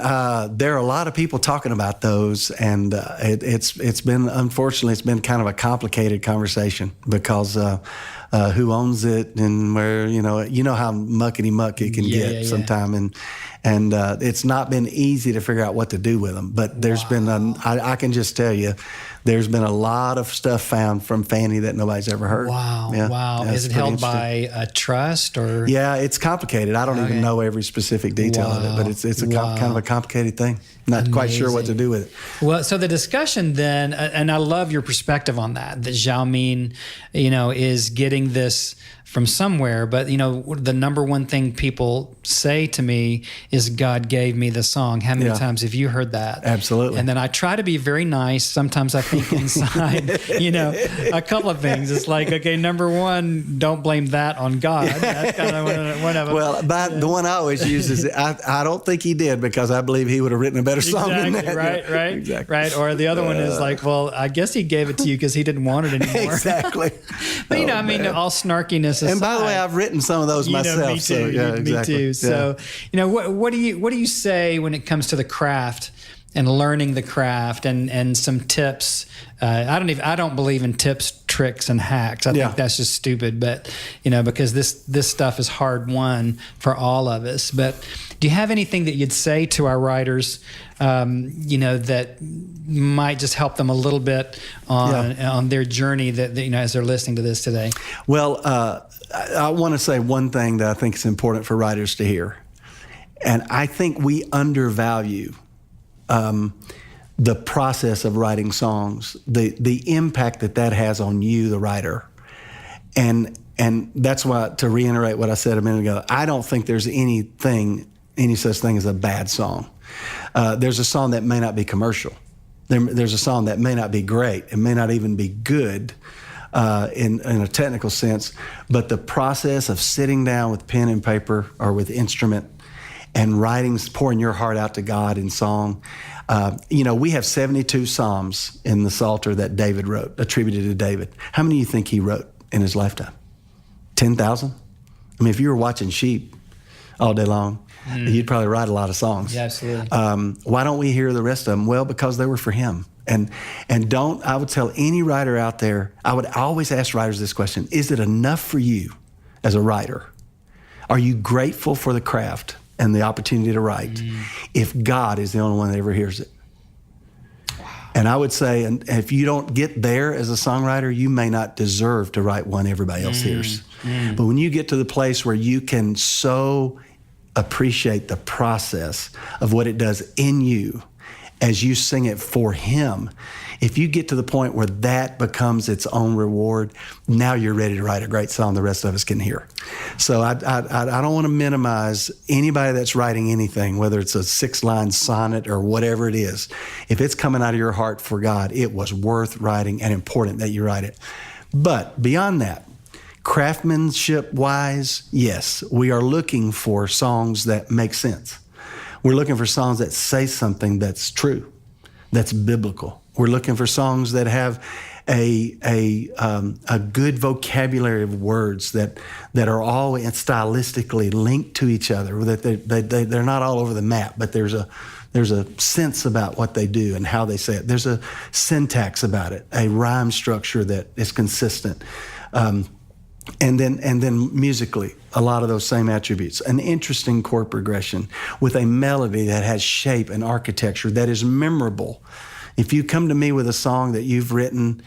Speaker 2: there are a lot of people talking about those, and it's been kind of a complicated conversation because who owns it and where you know how muckety muck it can get sometime, and it's not been easy to figure out what to do with them. But there's been I can just tell you. There's been a lot of stuff found from Fanny that nobody's ever heard.
Speaker 3: Wow. Yeah, is it held by a trust or?
Speaker 2: Yeah, it's complicated. I don't even know every specific detail of it, but it's a kind of a complicated thing. Not quite sure what to do with it.
Speaker 3: Well, so the discussion then, and I love your perspective on that Zhao Min, is getting this from somewhere, but the number one thing people say to me is God gave me the song. How many times have you heard that?
Speaker 2: Absolutely.
Speaker 3: And then I try to be very nice. Sometimes I think inside, a couple of things. It's like, okay, number one, don't blame that on God. That's kind of one of them.
Speaker 2: Well, the one I always use is I don't think he did because I believe he would have written a better song than that.
Speaker 3: Right.
Speaker 2: Exactly.
Speaker 3: Right. Or the other one is like, well, I guess he gave it to you because he didn't want it anymore.
Speaker 2: Exactly.
Speaker 3: But all snarkiness aside.
Speaker 2: And by the way, I've written some of those myself.
Speaker 3: Me too.
Speaker 2: So, exactly.
Speaker 3: Me too. So, what do you say when it comes to the craft and learning the craft and some tips. I don't believe in tips, tricks, and hacks. I think that's just stupid. But because this stuff is hard won for all of us. But do you have anything that you'd say to our writers, that might just help them a little bit on their journey that as they're listening to this today?
Speaker 2: Well, I want to say one thing that I think is important for writers to hear. And I think we undervalue the process of writing songs, the impact that has on you, the writer. And that's why, to reiterate what I said a minute ago, I don't think there's any such thing as a bad song. There's a song that may not be commercial. There's a song that may not be great. It may not even be good in a technical sense. But the process of sitting down with pen and paper or with instrument and writing, pouring your heart out to God in song. We have 72 Psalms in the Psalter that David wrote, attributed to David. How many do you think he wrote in his lifetime? 10,000? I mean, if you were watching sheep all day long, you'd probably write a lot of songs.
Speaker 3: Yeah, absolutely.
Speaker 2: Why don't we hear the rest of them? Well, because they were for him. And I would tell any writer out there, I would always ask writers this question: is it enough for you as a writer? Are you grateful for the craft and the opportunity to write if God is the only one that ever hears it? Wow. And I would say, and if you don't get there as a songwriter, you may not deserve to write one everybody else hears. But when you get to the place where you can so appreciate the process of what it does in you as you sing it for him, if you get to the point where that becomes its own reward, now you're ready to write a great song the rest of us can hear. So I don't want to minimize anybody that's writing anything, whether it's a 6-line sonnet or whatever it is. If it's coming out of your heart for God, it was worth writing and important that you write it. But beyond that, craftsmanship-wise, yes, we are looking for songs that make sense. We're looking for songs that say something that's true, that's biblical. We're looking for songs that have a good vocabulary of words that are all stylistically linked to each other. That they're not all over the map, but there's a sense about what they do and how they say it. There's a syntax about it, a rhyme structure that is consistent. And then musically, a lot of those same attributes. An interesting chord progression with a melody that has shape and architecture that is memorable. If you come to me with a song that you've written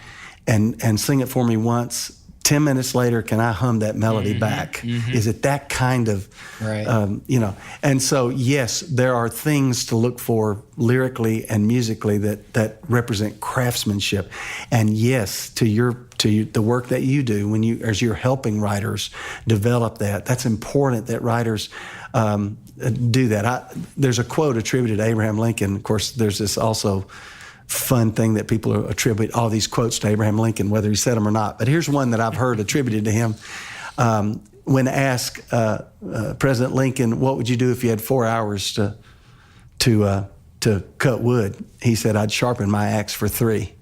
Speaker 2: and sing it for me once, 10 minutes later, can I hum that melody back? Is it that kind of,
Speaker 3: right.
Speaker 2: And so, yes, there are things to look for lyrically and musically that represent craftsmanship. And yes, to the work that you do as you're helping writers develop that's important that writers do that. There's a quote attributed to Abraham Lincoln. Of course, there's this also fun thing that people attribute all these quotes to Abraham Lincoln, whether he said them or not. But here's one that I've heard attributed to him. When asked President Lincoln, what would you do if you had 4 hours to cut wood? He said, I'd sharpen my axe for 3.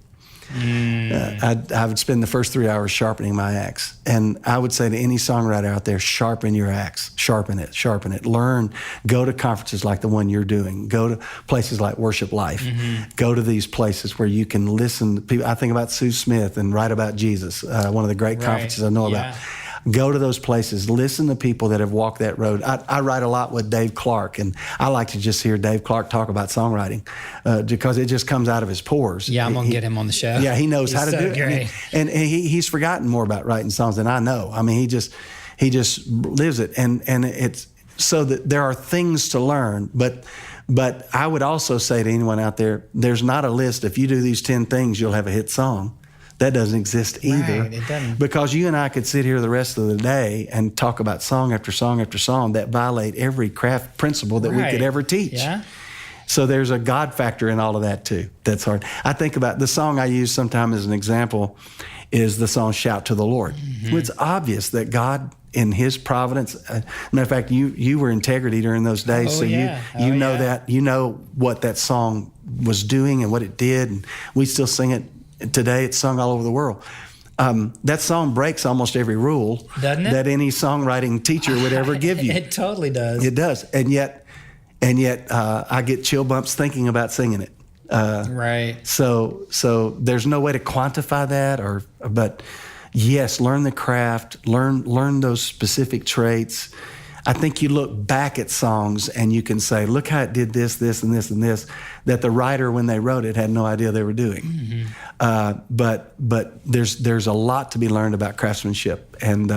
Speaker 2: I would spend the first 3 hours sharpening my axe. And I would say to any songwriter out there, sharpen your axe, sharpen it, learn, go to conferences like the one you're doing, go to places like Worship Life, go to these places where you can listen to people. I think about Sue Smith and Write About Jesus, one of the great conferences I know about. Go to those places. Listen to people that have walked that road. I write a lot with Dave Clark, and I like to just hear Dave Clark talk about songwriting because it just comes out of his pores.
Speaker 3: Yeah, I'm going to get him on the show.
Speaker 2: Yeah, he knows how to do
Speaker 3: it.
Speaker 2: And he's forgotten more about writing songs than I know. I mean, he just lives it. And it's so that there are things to learn. But I would also say to anyone out there, there's not a list. If you do these 10 things, you'll have a hit song. That doesn't exist either.
Speaker 3: Right, it doesn't. Because
Speaker 2: you and I could sit here the rest of the day and talk about song after song after song that violate every craft principle that we could ever teach.
Speaker 3: Yeah.
Speaker 2: So there's a God factor in all of that too. That's hard. I think about the song I use sometimes as an example is the song Shout to the Lord. It's obvious that God in his providence, matter of fact, you were Integrity during those days, you know that, you know what that song was doing and what it did, and we still sing it. Today, it's sung all over the world. That song breaks almost every rule that any songwriting teacher would ever give you.
Speaker 3: It totally does.
Speaker 2: It does, and yet, I get chill bumps thinking about singing it.
Speaker 3: Right.
Speaker 2: So there's no way to quantify that, but yes, learn the craft, learn those specific traits. I think you look back at songs and you can say, look how it did this, this, and this, and this, that the writer, when they wrote it, had no idea they were doing. Mm-hmm. But there's a lot to be learned about craftsmanship, and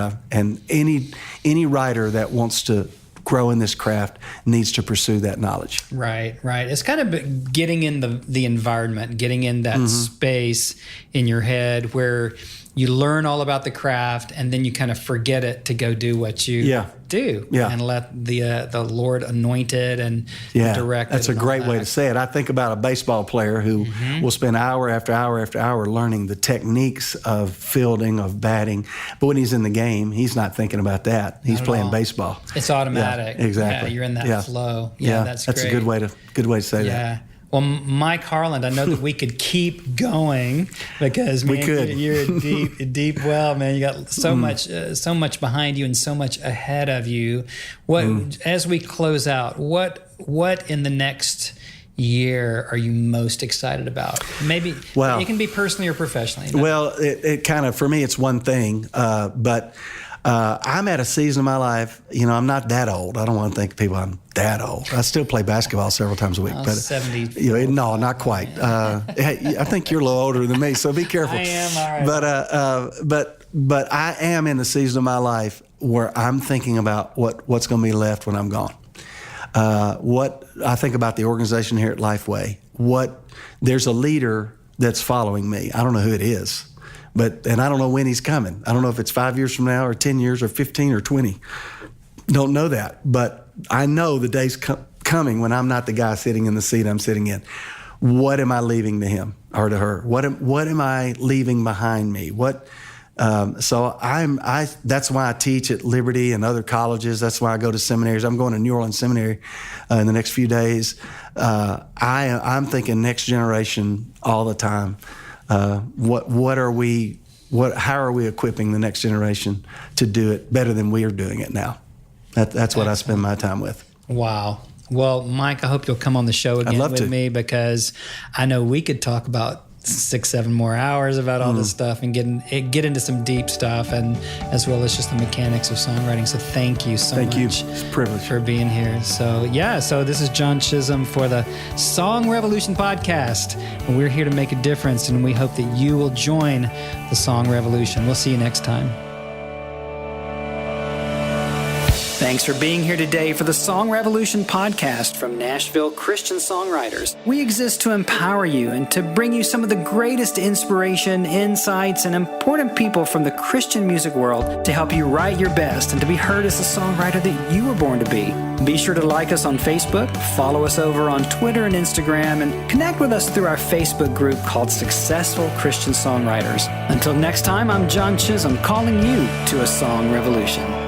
Speaker 2: any writer that wants to grow in this craft needs to pursue that knowledge.
Speaker 3: Right. It's kind of getting in the environment, getting in that space in your head where you learn all about the craft, and then you kind of forget it to go do what you do, and let the Lord anoint it and direct it.
Speaker 2: That's a great way to say it. I think about a baseball player who will spend hour after hour after hour learning the techniques of fielding, of batting, but when he's in the game, he's not thinking about that. He's playing baseball.
Speaker 3: It's automatic.
Speaker 2: Yeah, exactly.
Speaker 3: Yeah, you're in that flow. Yeah, that's great.
Speaker 2: A good way to say that.
Speaker 3: Well, Mike Harland, I know that we could keep going because, man, you're a deep well, man. You got so much behind you and so much ahead of you. As we close out, what in the next year are you most excited about? Maybe it can be personally or professionally.
Speaker 2: Well, it kind of, for me, it's one thing, but I'm at a season of my life, I'm not that old. I don't want to think people I'm that old. I still play basketball several times a week. But
Speaker 3: 70.
Speaker 2: No, not quite. I think you're a little older than me, so be careful.
Speaker 3: I am, all right.
Speaker 2: But I am in the season of my life where I'm thinking about what's going to be left when I'm gone. What I think about the organization here at Lifeway. There's a leader that's following me. I don't know who it is. And I don't know when he's coming. I don't know if it's 5 years from now or 10 years or 15 or 20. Don't know that. But I know the day's coming when I'm not the guy sitting in the seat I'm sitting in. What am I leaving to him or to her? What am I leaving behind me? That's why I teach at Liberty and other colleges. That's why I go to seminaries. I'm going to New Orleans Seminary in the next few days. I'm thinking next generation all the time. How are we equipping the next generation to do it better than we are doing it now? That's what I spend my time with.
Speaker 3: Wow. Well, Mike, I hope you'll come on the show again with me, because I know we could talk about 6-7 more hours about all this stuff and get into some deep stuff, and as well as just the mechanics of songwriting. So thank you so much.
Speaker 2: Thank you. It's a privilege
Speaker 3: for being here. So this is John Chisholm for the Song Revolution podcast. And we're here to make a difference, and we hope that you will join the Song Revolution. We'll see you next time. Thanks for being here today for the Song Revolution podcast from Nashville Christian Songwriters. We exist to empower you and to bring you some of the greatest inspiration, insights, and important people from the Christian music world to help you write your best and to be heard as the songwriter that you were born to be. Be sure to like us on Facebook, follow us over on Twitter and Instagram, and connect with us through our Facebook group called Successful Christian Songwriters. Until next time, I'm John Chisholm calling you to a Song Revolution.